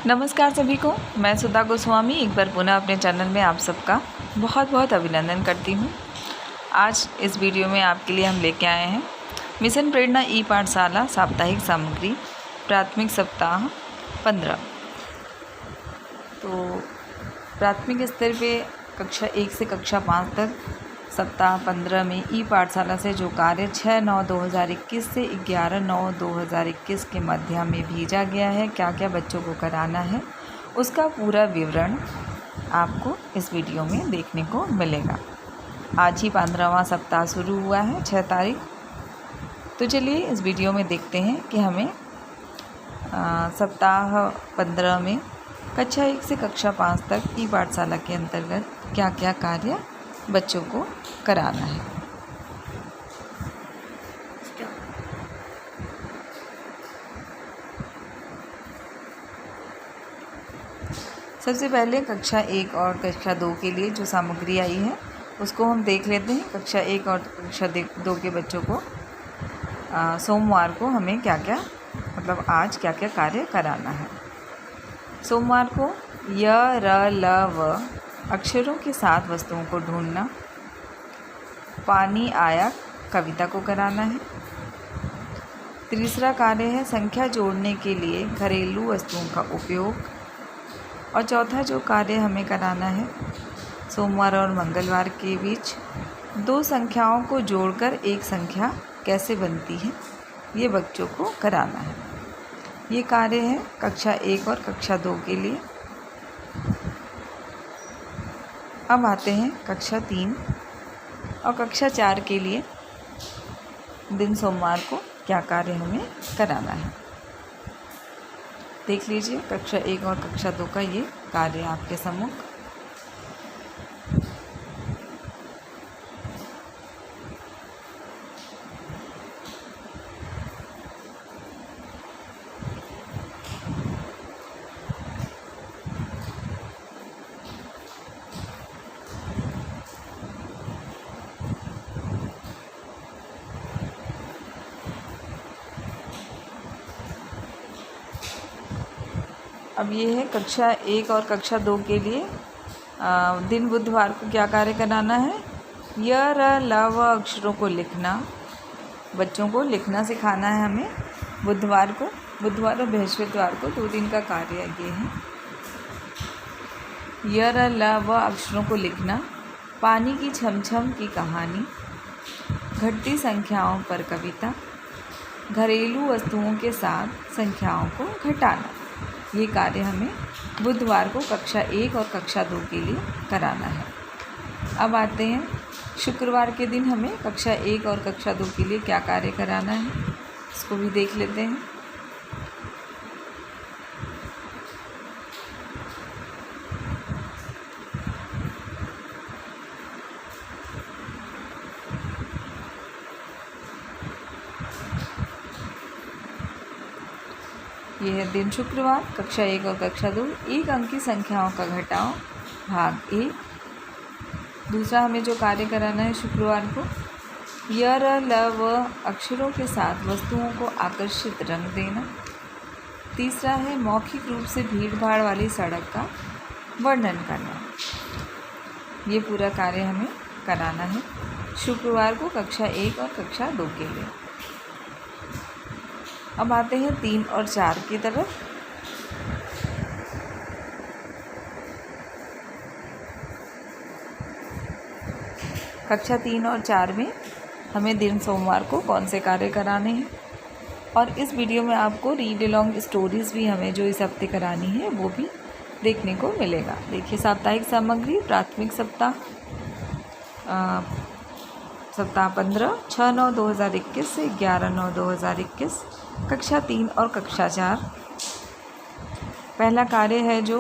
नमस्कार सभी को, मैं सुधा गोस्वामी एक बार पुनः अपने चैनल में आप सबका बहुत बहुत अभिनंदन करती हूँ। आज इस वीडियो में आपके लिए हम लेके आए हैं मिशन प्रेरणा ई पाठशाला साप्ताहिक सामग्री प्राथमिक सप्ताह 15। तो प्राथमिक स्तर पे कक्षा 1 से कक्षा 5 तक सप्ताह 15 में ई पाठशाला से जो कार्य 6/9/2021 से 11/9/2021 के मध्य में भेजा गया है, क्या क्या बच्चों को कराना है, उसका पूरा विवरण आपको इस वीडियो में देखने को मिलेगा। आज ही 15वां सप्ताह शुरू हुआ है, 6 तारीख। तो चलिए इस वीडियो में देखते हैं कि हमें सप्ताह 15 में कक्षा 1 से कक्षा 5 तक ई पाठशाला के अंतर्गत क्या क्या कार्य बच्चों को कराना है। सबसे पहले कक्षा 1 और कक्षा 2 के लिए जो सामग्री आई है उसको हम देख लेते हैं। कक्षा 1 और कक्षा 2 के बच्चों को सोमवार को हमें क्या क्या आज क्या क्या कार्य कराना है। सोमवार को य, र, ल, व अक्षरों के साथ वस्तुओं को ढूंढना, पानी आया कविता को कराना है। तीसरा कार्य है संख्या जोड़ने के लिए घरेलू वस्तुओं का उपयोग। और चौथा जो कार्य हमें कराना है, सोमवार और मंगलवार के बीच 2 संख्याओं को जोड़कर एक संख्या कैसे बनती है, ये बच्चों को कराना है। ये कार्य है कक्षा 1 और कक्षा 2 के लिए। अब आते हैं कक्षा 3 और कक्षा 4 के लिए दिन सोमवार को क्या कार्य हमें कराना है। देख लीजिए कक्षा 1 और कक्षा 2 का ये कार्य आपके सम्मुख। अब ये है कक्षा 1 और कक्षा 2 के लिए दिन बुधवार को क्या कार्य कराना है। य, र, ल, व अक्षरों को लिखना। बच्चों को लिखना सिखाना है हमें बुधवार और बृहस्पतिवार को 2 दिन का कार्य ये है। य, र, ल, व अक्षरों को लिखना, पानी की छमछम की कहानी, घटती संख्याओं पर कविता, घरेलू वस्तुओं के साथ संख्याओं को घटाना। ये कार्य हमें बुधवार को कक्षा 1 और कक्षा 2 के लिए कराना है। अब आते हैं शुक्रवार के दिन हमें कक्षा 1 और कक्षा 2 के लिए क्या कार्य कराना है, इसको भी देख लेते हैं। यह है दिन शुक्रवार कक्षा 1 और कक्षा 2। 1 अंक की संख्याओं का घटाव भाग 1। दूसरा हमें जो कार्य कराना है शुक्रवार को, य, र, ल, व अक्षरों के साथ वस्तुओं को आकर्षित रंग देना। तीसरा है मौखिक रूप से भीड़ भाड़ वाली सड़क का वर्णन करना। ये पूरा कार्य हमें कराना है शुक्रवार को कक्षा 1 और कक्षा 2 के लिए। अब आते हैं 3 और 4 की तरफ। कक्षा 3 और 4 में हमें दिन सोमवार को कौन से कार्य कराने हैं, और इस वीडियो में आपको रीड अलॉन्ग स्टोरीज़ भी हमें जो इस हफ्ते करानी है वो भी देखने को मिलेगा। देखिए साप्ताहिक सामग्री प्राथमिक सप्ताह 15 6/9/2021 से 11/9/2021 कक्षा 3 और कक्षा 4। पहला कार्य है जो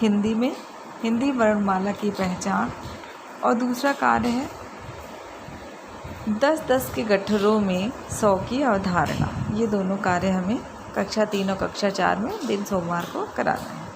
हिंदी में हिंदी वर्णमाला की पहचान, और दूसरा कार्य है 10-10 के गट्ठरों में 100 की अवधारणा। ये दोनों कार्य हमें कक्षा 3 और कक्षा 4 में दिन सोमवार को कराना है।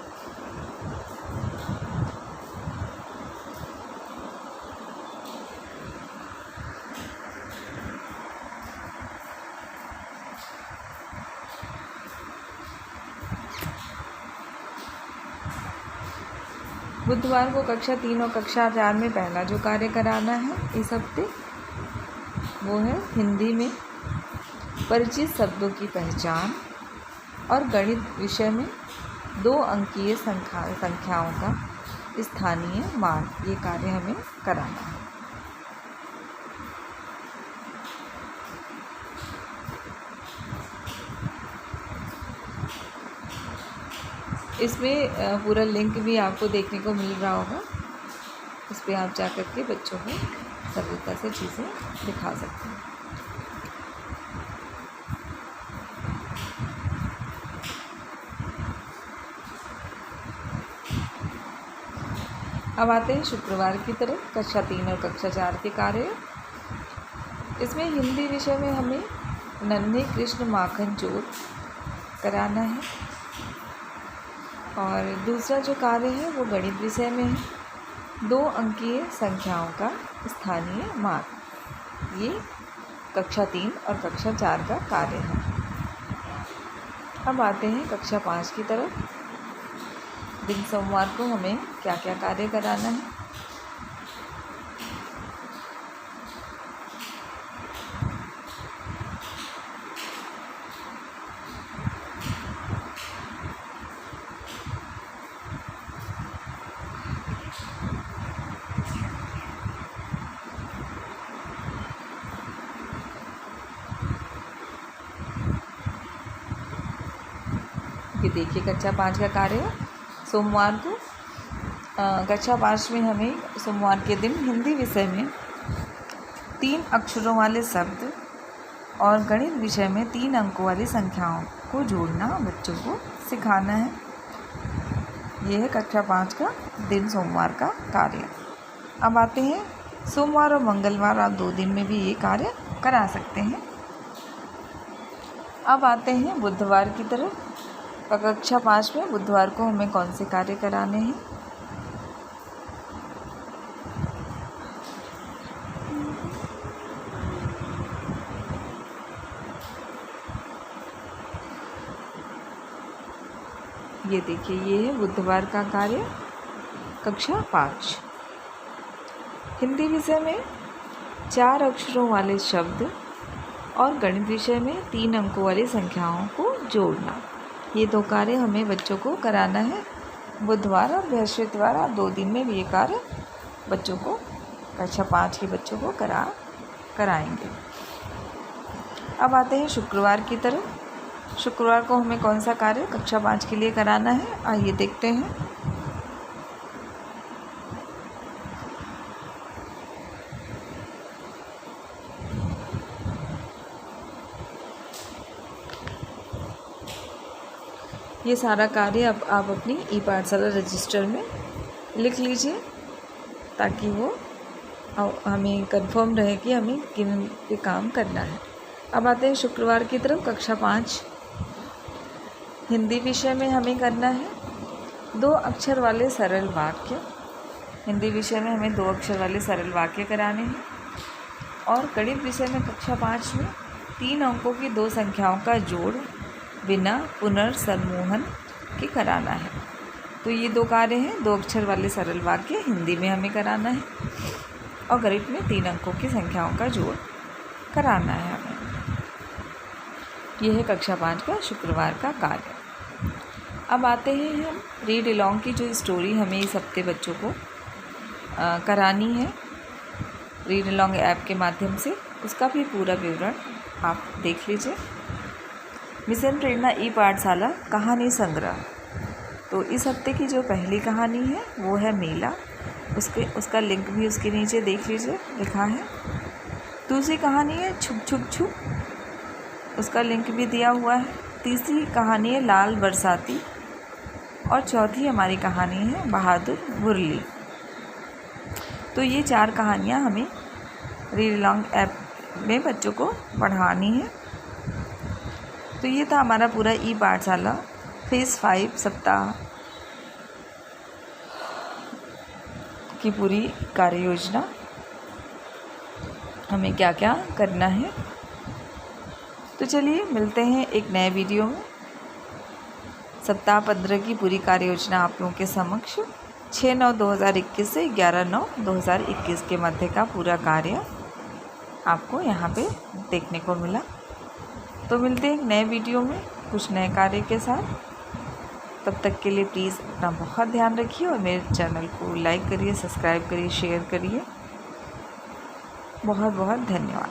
बुधवार को कक्षा 3 और कक्षा 4 में पहला जो कार्य कराना है इस हफ्ते वो है हिंदी में परिचित शब्दों की पहचान और गणित विषय में 2 अंकीय संख्याओं का स्थानीय मान। ये कार्य हमें कराना है। इसमें पूरा लिंक भी आपको देखने को मिल रहा होगा। इस पर आप जा कर के बच्चों को सरलता से चीज़ें दिखा सकते हैं। अब आते हैं शुक्रवार की तरफ, कक्षा 3 और कक्षा 4 के कार्य। इसमें हिंदी विषय में हमें नन्हे कृष्ण माखन चोर कराना है और दूसरा जो कार्य है वो गणित विषय में है 2 अंकीय संख्याओं का स्थानीय मान। ये कक्षा 3 और कक्षा 4 का कार्य है। अब आते हैं कक्षा 5 की तरफ। दिन सोमवार को हमें क्या क्या कार्य कराना है। ये देखिए कक्षा 5 का कार्य है। सोमवार को कक्षा 5 में हमें सोमवार के दिन हिंदी विषय में 3 अक्षरों वाले शब्द और गणित विषय में 3 अंकों वाली संख्याओं को जोड़ना बच्चों को सिखाना है। यह है कक्षा 5 का दिन सोमवार का कार्य। अब आते हैं सोमवार और मंगलवार, आप 2 दिन में भी ये कार्य करा सकते हैं। अब आते हैं बुधवार की तरफ। कक्षा 5 में बुधवार को हमें कौन से कार्य कराने हैं। ये देखिए, ये है बुधवार का कार्य कक्षा 5। हिंदी विषय में 4 अक्षरों वाले शब्द और गणित विषय में 3 अंकों वाली संख्याओं को जोड़ना। ये 2 कार्य हमें बच्चों को कराना है बुधवार और बृहस्पतिवार। आप 2 दिन में भी ये कार्य बच्चों को, कक्षा 5 के बच्चों को कराएंगे। अब आते हैं शुक्रवार की तरफ। शुक्रवार को हमें कौन सा कार्य कक्षा 5 के लिए कराना है, आइए देखते हैं। ये सारा कार्य अब आप अपनी ई पाठशाला रजिस्टर में लिख लीजिए ताकि वो हमें कंफर्म रहे कि हमें किन पे काम करना है। अब आते हैं शुक्रवार की तरफ। कक्षा 5 हिंदी विषय में हमें करना है 2 अक्षर वाले सरल वाक्य। हिंदी विषय में हमें 2 अक्षर वाले सरल वाक्य कराने हैं और गणित विषय में कक्षा 5 में 3 अंकों की 2 संख्याओं का जोड़ बिना पुनर्समूहन के कराना है। तो ये 2 कार्य हैं। 2 अक्षर वाले सरल वाक्य हिंदी में हमें कराना है और गणित में 3 अंकों की संख्याओं का जोड़ कराना है हमें। यह है कक्षा 5 का शुक्रवार का कार्य। अब आते हैं हम रीड अलोंग की जो स्टोरी हमें इस हफ्ते बच्चों को करानी है रीड अलोंग ऐप के माध्यम से। उसका भी पूरा विवरण आप देख लीजिए। मिशन प्रेरणा ई पाठशाला कहानी संग्रह। तो इस हफ्ते की जो पहली कहानी है वो है मेला। उसका लिंक भी उसके नीचे देख लीजिए, लिखा है। दूसरी कहानी है छुप छुप छुप, उसका लिंक भी दिया हुआ है। तीसरी कहानी है लाल बरसाती और चौथी हमारी कहानी है बहादुर मुरली। तो ये 4 कहानियाँ हमें रीड अलोंग ऐप में बच्चों को पढ़ानी है। तो ये था हमारा पूरा ई पाठशाला फेज़ 5 सप्ताह की पूरी कार्य योजना। हमें क्या क्या करना है। तो चलिए मिलते हैं एक नए वीडियो में। सप्ताह 15 की पूरी कार्य योजना आप लोगों के समक्ष 6/9/2021 से 11/9/2021 के मध्य का पूरा कार्य आपको यहाँ पे देखने को मिला। तो मिलते हैं एक नए वीडियो में कुछ नए कार्य के साथ। तब तक के लिए प्लीज़ अपना बहुत ध्यान रखिए और मेरे चैनल को लाइक करिए, सब्सक्राइब करिए, शेयर करिए। बहुत बहुत धन्यवाद।